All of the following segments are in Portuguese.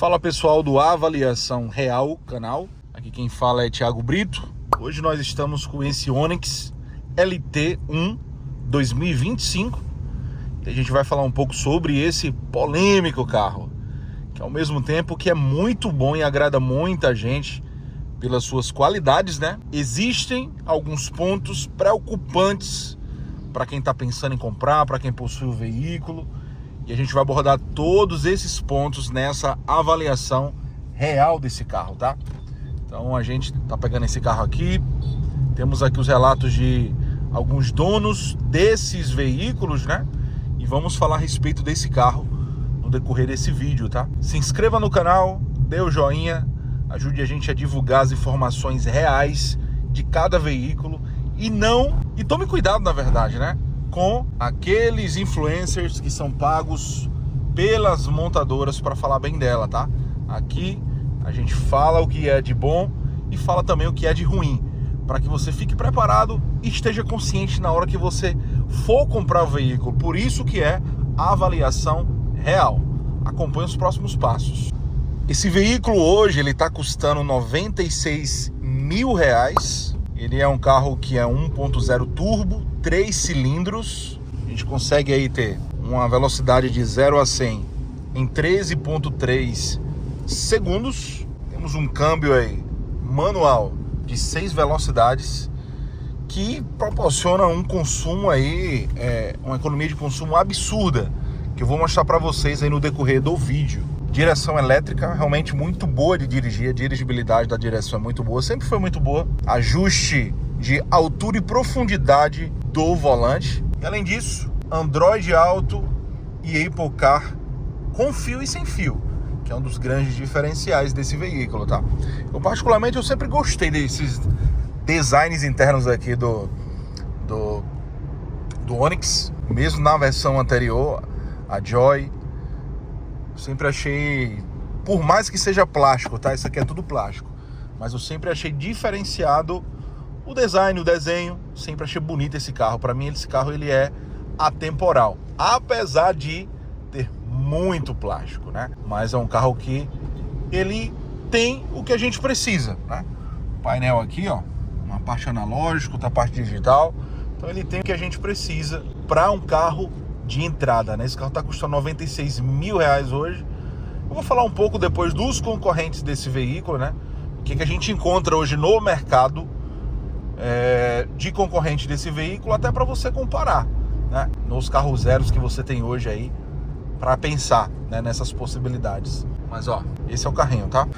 Fala pessoal do Avaliação Real canal, aqui quem fala é Thiago Brito. Hoje nós estamos com esse Onix LT1 2025 e a gente vai falar um pouco sobre esse polêmico carro, que ao mesmo tempo que é muito bom e agrada muita gente pelas suas qualidades, né? Existem alguns pontos preocupantes para quem está pensando em comprar, para quem possui o veículo. E a gente vai abordar todos esses pontos nessa avaliação real desse carro, tá? Então a gente tá pegando esse carro aqui. Temos aqui os relatos de alguns donos desses veículos, né? E vamos falar a respeito desse carro no decorrer desse vídeo, tá? Se inscreva no canal, dê o joinha, ajude a gente a divulgar as informações reais de cada veículo e tome cuidado, na verdade, né? Com aqueles influencers que são pagos pelas montadoras para falar bem dela, tá? Aqui a gente fala o que é de bom e fala também o que é de ruim, para que você fique preparado e esteja consciente na hora que você for comprar o veículo. Por isso que é a avaliação real. Acompanhe os próximos passos. Esse veículo hoje ele está custando R$96 mil. Ele é um carro que é 1.0 turbo, 3 cilindros. A gente consegue aí ter uma velocidade de 0 a 100 em 13.3 segundos. Temos um câmbio aí manual de 6 velocidades que proporciona um consumo aí, uma economia de consumo absurda, que eu vou mostrar para vocês aí no decorrer do vídeo. Direção elétrica realmente muito boa de dirigir, a dirigibilidade da direção é muito boa, sempre foi muito boa. Ajuste de altura e profundidade do volante. E além disso, Android Auto e Apple Car com fio e sem fio, que é um dos grandes diferenciais desse veículo, tá? Eu particularmente eu sempre gostei desses designs internos aqui do Onix, mesmo na versão anterior, a Joy. Sempre achei, por mais que seja plástico, tá? Isso aqui é tudo plástico, mas eu sempre achei diferenciado o design, o desenho. Sempre achei bonito esse carro. Para mim esse carro ele é atemporal, apesar de ter muito plástico, né? Mas é um carro que ele tem o que a gente precisa, né? O painel aqui, ó, uma parte analógica, outra parte digital. Então ele tem o que a gente precisa para um carro de entrada, né? Esse carro está custando R$96 mil hoje. Eu vou falar um pouco depois dos concorrentes desse veículo, né? O que a gente encontra hoje no mercado de concorrente desse veículo, até para você comparar, né? Nos carros zeros que você tem hoje aí, para pensar, né, nessas possibilidades. Mas ó, esse é o carrinho, tá?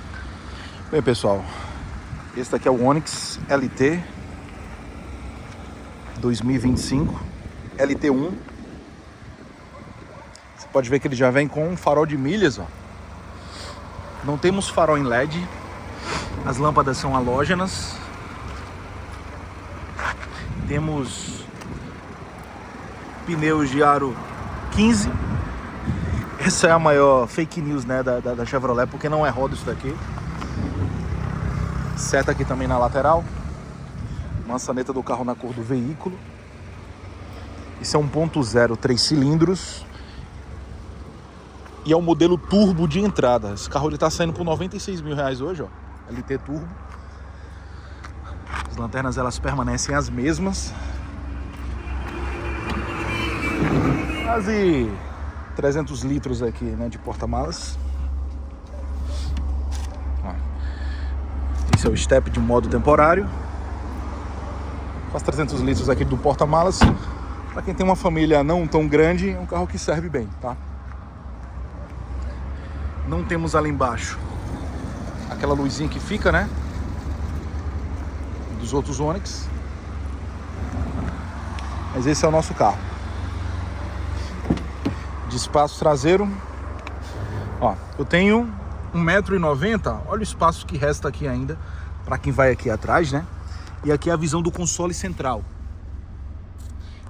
Bem, pessoal, esse daqui é o Onix LT 2025 LT1. Pode ver que ele já vem com um farol de milhas, ó. Não temos farol em LED. As lâmpadas são halógenas. Temos pneus de aro 15. Essa é a maior fake news, né, da Chevrolet, porque não é roda isso daqui. Seta aqui também na lateral. Maçaneta do carro na cor do veículo. Isso é 1.0, 3 cilindros. E é o modelo turbo de entrada. Esse carro ele tá saindo por R$96 mil hoje, ó. LT turbo. As lanternas elas permanecem as mesmas. Quase 300 litros aqui, né, de porta-malas. Esse é o step de modo temporário. Quase 300 litros aqui do porta-malas. Para quem tem uma família não tão grande, é um carro que serve bem, tá? Não temos ali embaixo aquela luzinha que fica, né, dos outros Onix. Mas esse é o nosso carro. De espaço traseiro, ó, eu tenho 1,90 m. Olha o espaço que resta aqui ainda para quem vai aqui atrás, né? E aqui é a visão do console central.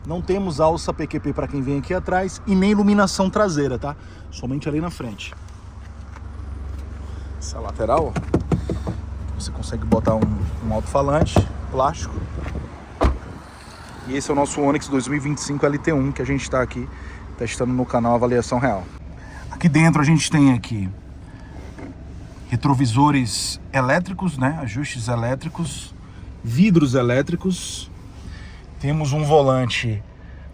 Não temos alça PQP para quem vem aqui atrás e nem iluminação traseira, tá? Somente ali na frente. Essa lateral, ó, você consegue botar um alto-falante plástico. E esse é o nosso Onix 2025 LT1 que a gente está aqui testando no canal Avaliação Real. Aqui dentro a gente tem aqui retrovisores elétricos, né? Ajustes elétricos, vidros elétricos. Temos um volante,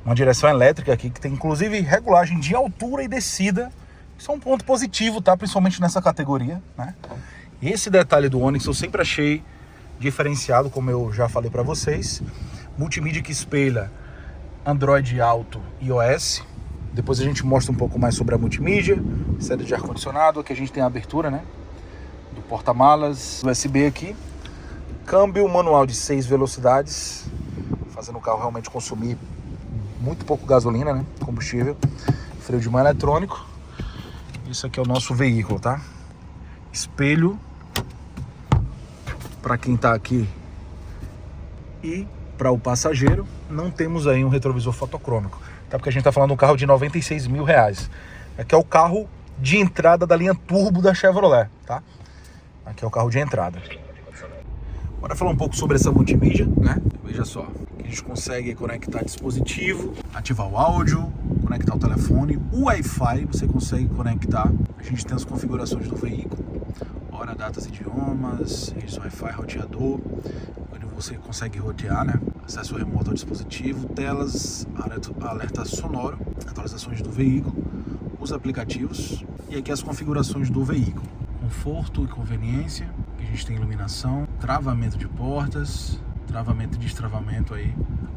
uma direção elétrica aqui, que tem inclusive regulagem de altura e descida. Isso é um ponto positivo, tá? Principalmente nessa categoria, né? Esse detalhe do Onix eu sempre achei diferenciado, como eu já falei para vocês. Multimídia que espelha Android Auto e iOS. Depois a gente mostra um pouco mais sobre a multimídia. Saída de ar-condicionado, aqui a gente tem a abertura, né? Do porta-malas, USB aqui. Câmbio manual de 6 velocidades, fazendo o carro realmente consumir muito pouco gasolina, né? Combustível. Freio de mão eletrônico. Isso aqui é o nosso veículo, tá? Espelho para quem tá aqui e para o passageiro. Não temos aí um retrovisor fotocrômico, tá? Porque a gente tá falando de um carro de R$96 mil. Aqui é o carro de entrada da linha Turbo da Chevrolet, tá? Aqui é o carro de entrada. Bora falar um pouco sobre essa multimídia, né? Veja só, aqui a gente consegue conectar dispositivo, ativar o áudio, conectar o telefone, o Wi-Fi você consegue conectar. A gente tem as configurações do veículo, hora, datas, idiomas, redes Wi-Fi, roteador, onde você consegue rotear, né? Acesso remoto ao dispositivo, telas, alerta sonoro, atualizações do veículo, os aplicativos e aqui as configurações do veículo. Conforto e conveniência, que a gente tem iluminação, travamento de portas, travamento e destravamento aí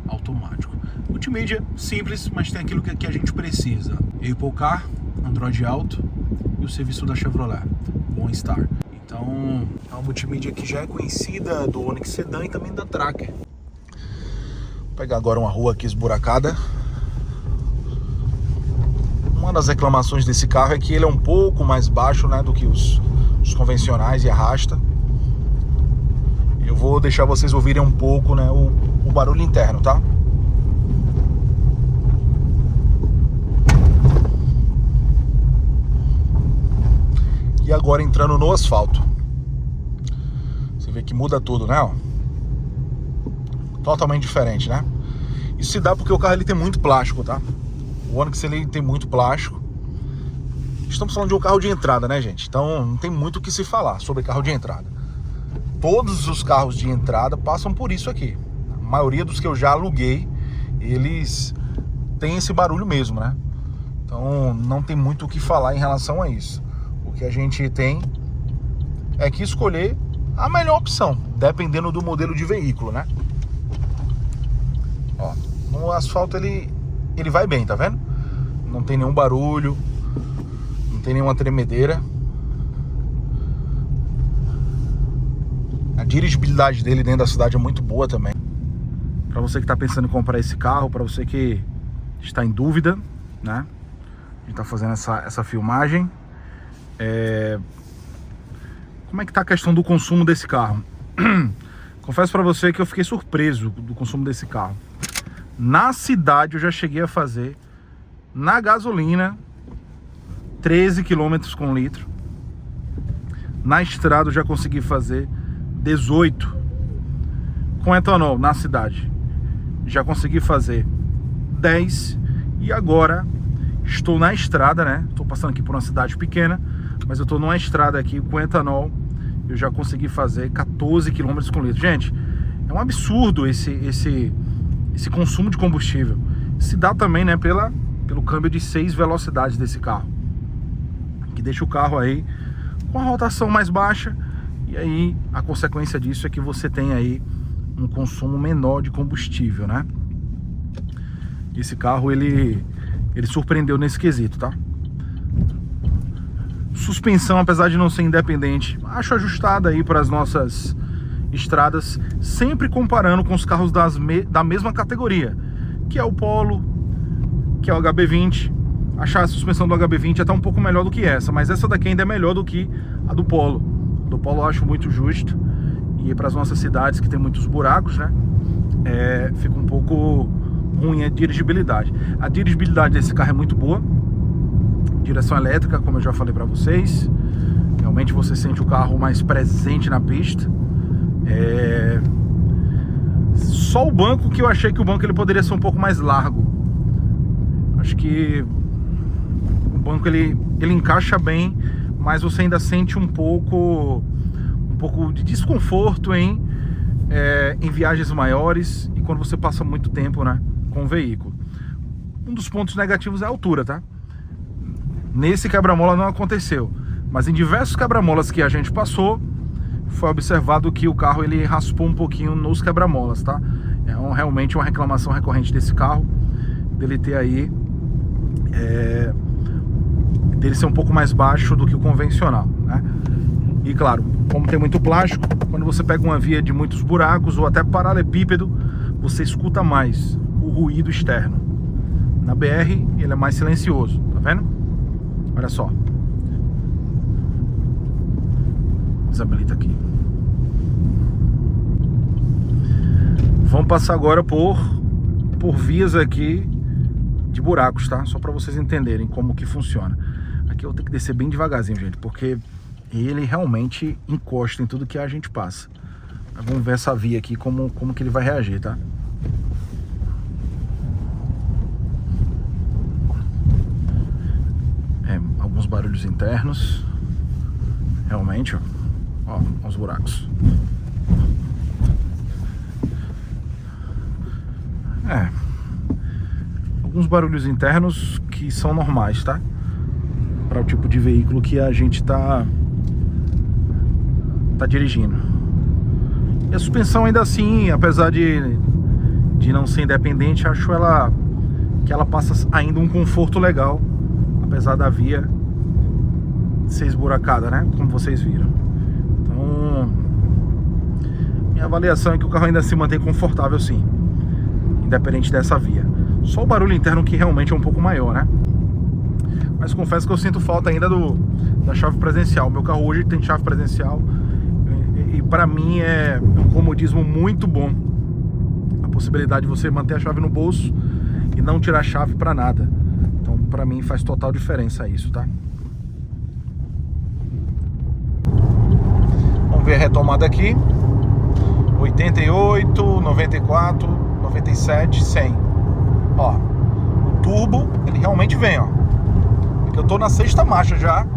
automático. Multimídia simples, mas tem aquilo que a gente precisa: Apple Car, Android Auto e o serviço da Chevrolet, OnStar. Então é uma multimídia que já é conhecida do Onix Sedan e também da Tracker. Vou pegar agora uma rua aqui esburacada. Uma das reclamações desse carro é que ele é um pouco mais baixo, né, do que os convencionais e arrasta. Eu vou deixar vocês ouvirem um pouco, né, o barulho interno, tá? E agora entrando no asfalto. Você vê que muda tudo, né? Ó. Totalmente diferente, né? Isso se dá porque o carro ele tem muito plástico, tá? O Onix ele tem muito plástico. Estamos falando de um carro de entrada, né, gente? Então não tem muito o que se falar sobre carro de entrada. Todos os carros de entrada passam por isso aqui. A maioria dos que eu já aluguei, eles têm esse barulho mesmo, né? Então não tem muito o que falar em relação a isso. O que a gente tem é que escolher a melhor opção, dependendo do modelo de veículo, né? Ó, no asfalto ele vai bem, tá vendo? Não tem nenhum barulho, não tem nenhuma tremedeira. A dirigibilidade dele dentro da cidade é muito boa também. Para você que está pensando em comprar esse carro, para você que está em dúvida, né? A gente tá fazendo essa filmagem. Como é que tá a questão do consumo desse carro? Confesso para você que eu fiquei surpreso do consumo desse carro. Na cidade eu já cheguei a fazer, na gasolina, 13 km com litro. Na estrada eu já consegui fazer 18. Com etanol na cidade já consegui fazer 10. E agora estou na estrada, né? Estou passando aqui por uma cidade pequena, mas eu estou numa estrada aqui com etanol. Eu já consegui fazer 14 km com litro. Gente, é um absurdo esse consumo de combustível. Se dá também, né, pelo câmbio de 6 velocidades desse carro, que deixa o carro aí com a rotação mais baixa. E aí a consequência disso é que você tem aí um consumo menor de combustível, né? Esse carro ele surpreendeu nesse quesito, tá? Suspensão, apesar de não ser independente, acho ajustada aí para as nossas estradas, sempre comparando com os carros da mesma categoria, que é o Polo, que é o HB20. Achar a suspensão do HB20 até um pouco melhor do que essa, mas essa daqui ainda é melhor do que a do Polo. Do Polo eu acho muito justo, e para as nossas cidades que tem muitos buracos, né, fica um pouco ruim a dirigibilidade. A dirigibilidade desse carro é muito boa. Direção elétrica, como eu já falei para vocês, realmente você sente o carro mais presente na pista. Só o banco que eu achei que o banco ele poderia ser um pouco mais largo. Acho que o banco ele encaixa bem, mas você ainda sente um pouco de desconforto em viagens maiores e quando você passa muito tempo, né, com o veículo. Um dos pontos negativos é a altura, tá? Nesse quebra-mola não aconteceu, mas em diversos quebra-molas que a gente passou, foi observado que o carro ele raspou um pouquinho nos quebra-molas, tá? É realmente uma reclamação recorrente desse carro, dele ter aí dele ser um pouco mais baixo do que o convencional, né? E claro, como tem muito plástico, quando você pega uma via de muitos buracos ou até paralelepípedo, você escuta mais o ruído externo. Na BR ele é mais silencioso, tá vendo? Olha só. Desabilita aqui. Vamos passar agora por vias aqui de buracos, tá? Só para vocês entenderem como que funciona. Aqui eu vou ter que descer bem devagarzinho, gente, porque ele realmente encosta em tudo que a gente passa. Vamos ver essa via aqui, como que ele vai reagir, tá? Alguns barulhos internos. Realmente, ó, os buracos. Alguns barulhos internos que são normais, tá? Para o tipo de veículo que a gente tá dirigindo. E a suspensão ainda assim, apesar de não ser independente, acho que ela passa ainda um conforto legal, apesar da via ser esburacada, né? Como vocês viram. Então, minha avaliação é que o carro ainda se mantém confortável sim, independente dessa via. Só o barulho interno que realmente é um pouco maior, né? Mas confesso que eu sinto falta ainda da chave presencial. Meu carro hoje tem chave presencial e para mim é um comodismo muito bom. A possibilidade de você manter a chave no bolso e não tirar a chave para nada. Então para mim faz total diferença isso, tá? Vamos ver a retomada aqui. 88, 94, 97, 100. Ó, o turbo, ele realmente vem, ó. Porque eu tô na 6ª marcha já.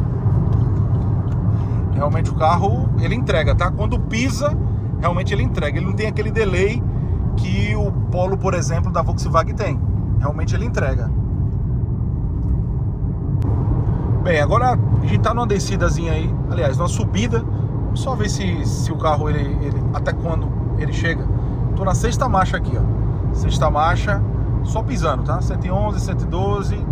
Realmente o carro, ele entrega, tá? Quando pisa, realmente ele entrega. Ele não tem aquele delay que o Polo, por exemplo, da Volkswagen tem. Realmente ele entrega. Bem, agora a gente tá numa descidazinha aí. Aliás, numa subida. Vamos só ver se o carro, ele até quando ele chega. Tô na 6ª marcha aqui, ó. 6ª marcha. Só pisando, tá? 111, 112,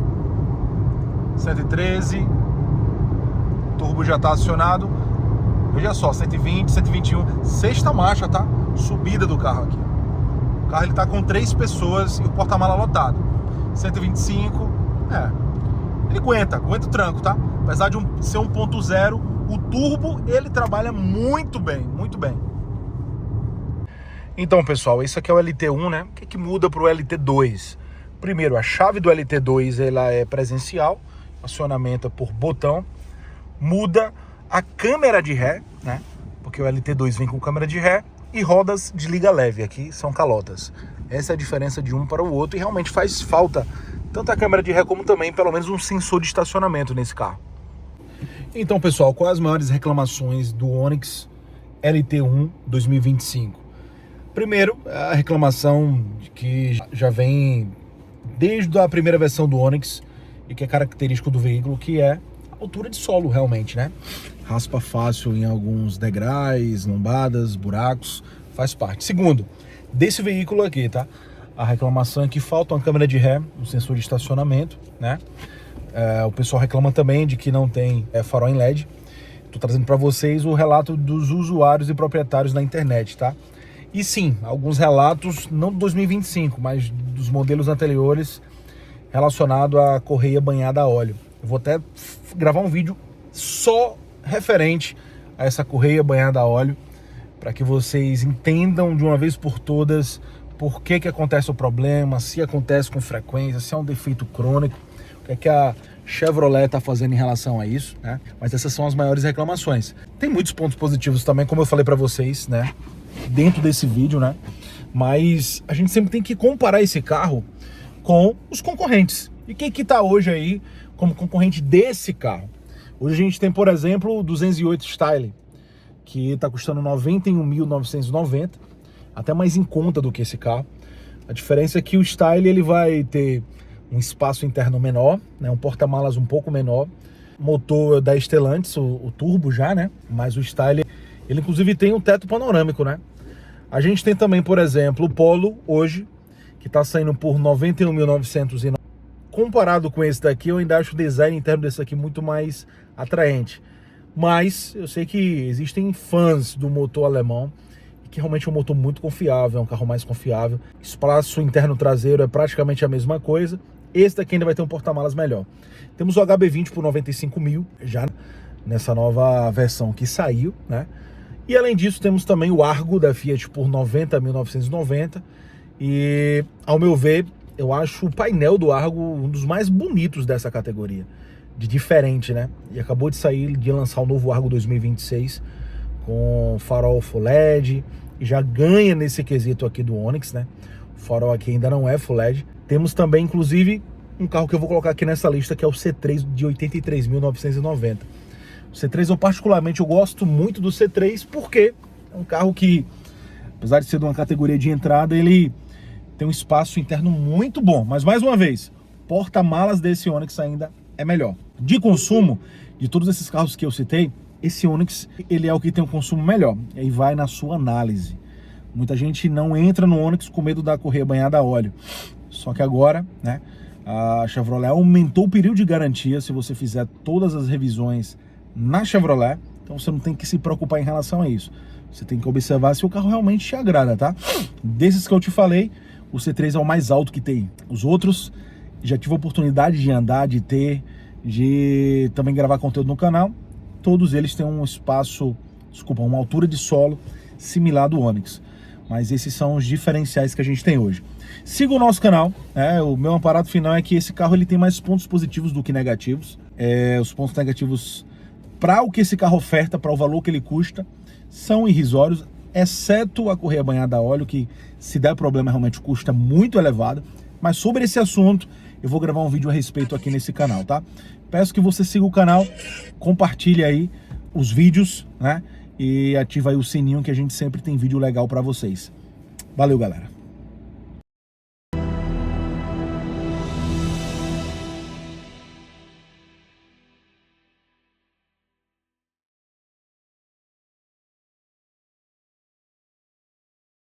113. O turbo já tá acionado. Veja só, 120, 121. 6ª marcha, tá? Subida do carro aqui. O carro ele tá com 3 pessoas e o porta-mala lotado. 125. Ele aguenta o tranco, tá? Apesar de ser 1.0, o turbo ele trabalha muito bem, muito bem. Então, pessoal, esse aqui é o LT1, né? O que muda para o LT2? Primeiro, a chave do LT2 ela é presencial, acionamento por botão. Muda a câmera de ré, né? Porque o LT2 vem com câmera de ré e rodas de liga leve, aqui são calotas. Essa é a diferença de um para o outro e realmente faz falta tanto a câmera de ré como também pelo menos um sensor de estacionamento nesse carro. Então, pessoal, quais as maiores reclamações do Onix LT1 2025? Primeiro, a reclamação que já vem desde a primeira versão do Onix e que é característico do veículo, que é a altura de solo realmente, né? Raspa fácil em alguns degraus, lombadas, buracos, faz parte. Segundo, desse veículo aqui, tá? A reclamação é que falta uma câmera de ré, um sensor de estacionamento, né? O pessoal reclama também de que não tem farol em LED. Tô trazendo para vocês o relato dos usuários e proprietários na internet, tá? E sim, alguns relatos, não do 2025, mas dos modelos anteriores relacionado à correia banhada a óleo. Eu vou até gravar um vídeo só referente a essa correia banhada a óleo, para que vocês entendam de uma vez por todas por que acontece o problema, se acontece com frequência, se é um defeito crônico, o que a Chevrolet está fazendo em relação a isso, né? Mas essas são as maiores reclamações. Tem muitos pontos positivos também, como eu falei para vocês, né? Dentro desse vídeo, né? Mas a gente sempre tem que comparar esse carro com os concorrentes. E quem que tá hoje aí como concorrente desse carro? Hoje a gente tem, por exemplo, o 208 Style, que está custando R$ 91.990, até mais em conta do que esse carro. A diferença é que o Style ele vai ter um espaço interno menor, né, um porta-malas um pouco menor, motor da Stellantis, o turbo já, né? Mas o Style, ele inclusive tem um teto panorâmico, né? A gente tem também, por exemplo, o Polo hoje, que está saindo por R$ 91.990. Comparado com esse daqui, eu ainda acho o design interno desse aqui muito mais atraente. Mas eu sei que existem fãs do motor alemão, que realmente é um motor muito confiável, é um carro mais confiável. Espaço interno traseiro é praticamente a mesma coisa. Esse daqui ainda vai ter um porta-malas melhor. Temos o HB20 por 95 mil, já nessa nova versão que saiu, né? E além disso, temos também o Argo da Fiat por 90.990. E, ao meu ver, eu acho o painel do Argo um dos mais bonitos dessa categoria. De diferente, né? E acabou de sair, de lançar o novo Argo 2026 com farol Full LED. E já ganha nesse quesito aqui do Onix, né? O farol aqui ainda não é Full LED. Temos também, inclusive, um carro que eu vou colocar aqui nessa lista, que é o C3 de 83.990. O C3 eu gosto muito do C3 porque é um carro que, apesar de ser de uma categoria de entrada, ele tem um espaço interno muito bom. Mas mais uma vez, porta-malas desse Onix ainda é melhor. De consumo, de todos esses carros que eu citei, esse Onix ele é o que tem um consumo melhor. E aí vai na sua análise. Muita gente não entra no Onix com medo da correia banhada a óleo. Só que agora, né, a Chevrolet aumentou o período de garantia se você fizer todas as revisões na Chevrolet. Então você não tem que se preocupar em relação a isso. Você tem que observar se o carro realmente te agrada, tá? Desses que eu te falei, o C3 é o mais alto que tem. Os outros, já tive a oportunidade de andar, de ter, de também gravar conteúdo no canal. Todos eles têm um espaço, uma altura de solo similar do Onix. Mas esses são os diferenciais que a gente tem hoje. Siga o nosso canal, né? O meu aparato final é que esse carro ele tem mais pontos positivos do que negativos. Os pontos negativos para o que esse carro oferta, para o valor que ele custa, são irrisórios, exceto a correia banhada a óleo, que se der problema realmente custa muito elevado. Mas sobre esse assunto eu vou gravar um vídeo a respeito aqui nesse canal, tá? Peço que você siga o canal, compartilhe aí os vídeos, né? E ativa aí o sininho que a gente sempre tem vídeo legal para vocês. Valeu, galera!